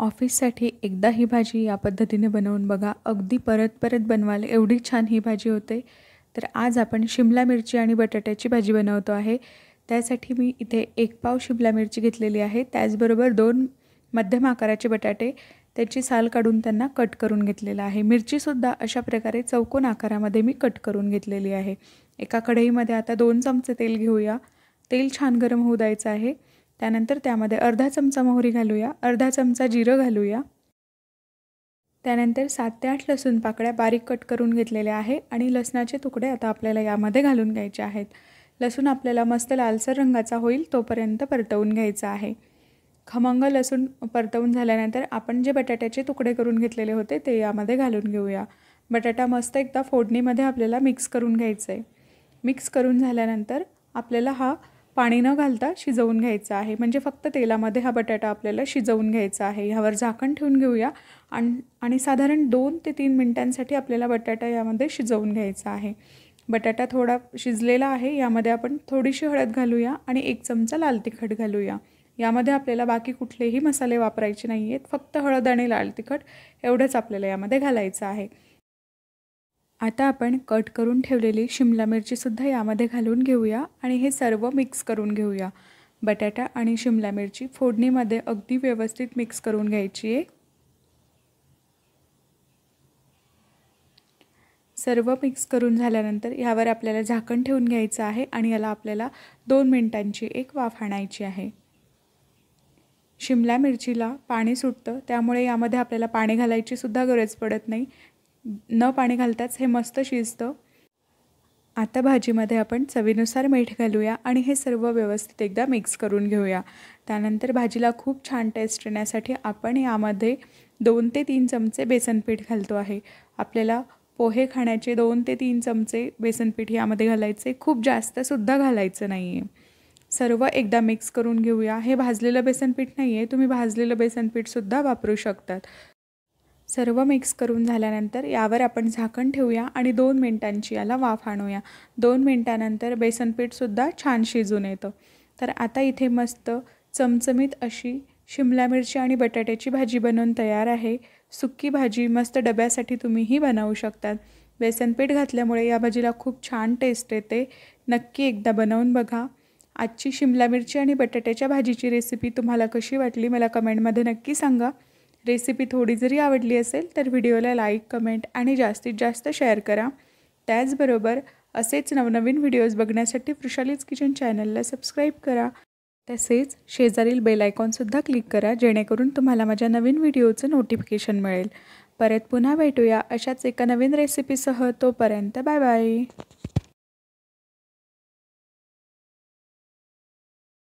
ऑफिससाठी एकदा ही भाजी या पद्धतीने बनवून बघा, अगदी परत परत बनवाल एवढी छान ही भाजी होते। तर आज आपण शिमला मिरची आणि बटाट्याची भाजी बनवतो आहे। त्यासाठी मी इथे 1 पाव शिमला मिरची घेतलेली आहे, त्याचबरोबर 2 मध्यम आकाराचे बटाटे त्याची साल काढून त्यांना कट करून घेतलेला आहे। मिरचीसुद्धा अशा प्रकारे चौकोन आकारामध्ये मी कट करून घेतलेली आहे। एका कढईमध्ये आता 2 चमचे तेल घेऊया। तेल छान गरम होऊ द्यायचं आहे। त्यानंतर त्यामध्ये अर्धा चमचा मोहरी घालूया, अर्धा चमचा जिरं घालूया। त्यानंतर 7 ते 8 लसूण पाकळ्या बारीक कट करून घेतलेल्या आहे आणि लसणाचे तुकडे आता आपल्याला यामध्ये घालून घ्यायचे आहेत। लसूण आपल्याला मस्त लालसर रंगाचा होईल तोपर्यंत परतवून घ्यायचा आहे। खमंग लसूण परतवून झाल्यानंतर आपण जे बटाट्याचे तुकडे करून घेतलेले होते ते यामध्ये घालून घेऊया। बटाटा मस्त एकदा फोडणीमध्ये आपल्याला मिक्स करून घ्यायचं आहे। मिक्स करून झाल्यानंतर आपल्याला हा पाणी न घालता शिजवून घ्यायचा आहे, म्हणजे फक्त तेलामध्ये हा बटाटा आपल्याला शिजवून घ्यायचा आहे। यावर झाकण ठेवून घेऊया आणि साधारण 2 ते 3 मिनिटांसाठी आपल्याला बटाटा यामध्ये शिजवून घ्यायचा आहे। बटाटा थोडा शिजलेला आहे, यामध्ये आपण थोडीशी हळद घालूया आणि 1 चमचा लाल तिखट घालूया। यामध्ये आपल्याला बाकी कुठलेही मसाले वापरायचे नाही आहेत, फक्त हळद आणि लाल तिखट एवढंच आपल्याला यामध्ये घालायचं आहे। आता आपण कट करून ठेवलेली शिमला मिरचीसुद्धा यामध्ये घालून घेऊया आणि हे सर्व मिक्स करून घेऊया। बटाटा आणि शिमला मिरची फोडणीमध्ये अगदी व्यवस्थित मिक्स करून घ्यायची आहे। सर्व मिक्स करून झाल्यानंतर यावर आपल्याला झाकण ठेवून घ्यायचं आहे आणि याला आपल्याला 2 मिनिटांची एक वाफ आणायची आहे। शिमला मिरचीला पाणी सुटतं, त्यामुळे यामध्ये आपल्याला पाणी घालायची सुद्धा गरज पडत नाही। न पाणी घालताच हे मस्त शिजतं। आता भाजीमध्ये आपण चवीनुसार मीठ घालूया आणि हे सर्व व्यवस्थित एकदा मिक्स करून घेऊया। त्यानंतर भाजीला खूप छान टेस्ट येण्यासाठी आपण यामध्ये 2 ते 3 चमचे बेसन पीठ घालतो आहे। आपल्याला पोहे खाण्याचे 2 ते 3 चमचे बेसन पीठ यामध्ये घालायचे, खूप जास्त सुद्धा घालायचं नाही आहे। सर्व एकदा मिक्स करून घेऊया। हे भाजलेलं बेसन पीठ नाही आहे, तुम्ही भाजलेलं बेसन पीठसुद्धा वापरू शकतात। सर्व मिक्स करून झाल्यानंतर यावर आपण झाकण ठेवूया आणि 2 मिनिटांची याला वाफ आणूया। 2 मिनिटानंतर बेसन पीठसुद्धा छान शिजून येतं। तर आता इथे मस्त चमचमीत अशी शिमला मिरची आणि बटाट्याची भाजी बनवून तयार आहे। सुक्की भाजी मस्त डब्यासाठी तुम्हीही बनवू शकतात। बेसन पीठ घातल्यामुळे या भाजीला खूप छान टेस्ट येते। नक्की एकदा बनवून बघा। आजची शिमला मिरची आणि बटाट्याच्या भाजीची रेसिपी तुम्हाला कशी वाटली मला कमेंटमध्ये नक्की सांगा। रेसिपी थोडी जरी आवडली असेल तर व्हिडिओला लाईक, कमेंट आणि जास्तीत जास्त शेअर करा। त्याचबरोबर असेच नवनवीन व्हिडिओज बघण्यासाठी वृषालीज किचन चॅनलला सबस्क्राईब करा। तसेच शेजारील बेल आयकॉनसुद्धा क्लिक करा, जेणेकरून तुम्हाला माझ्या नवीन व्हिडिओचं नोटिफिकेशन मिळेल। परत पुन्हा भेटूया अशाच एका नवीन रेसिपीसह। तोपर्यंत बाय बाय।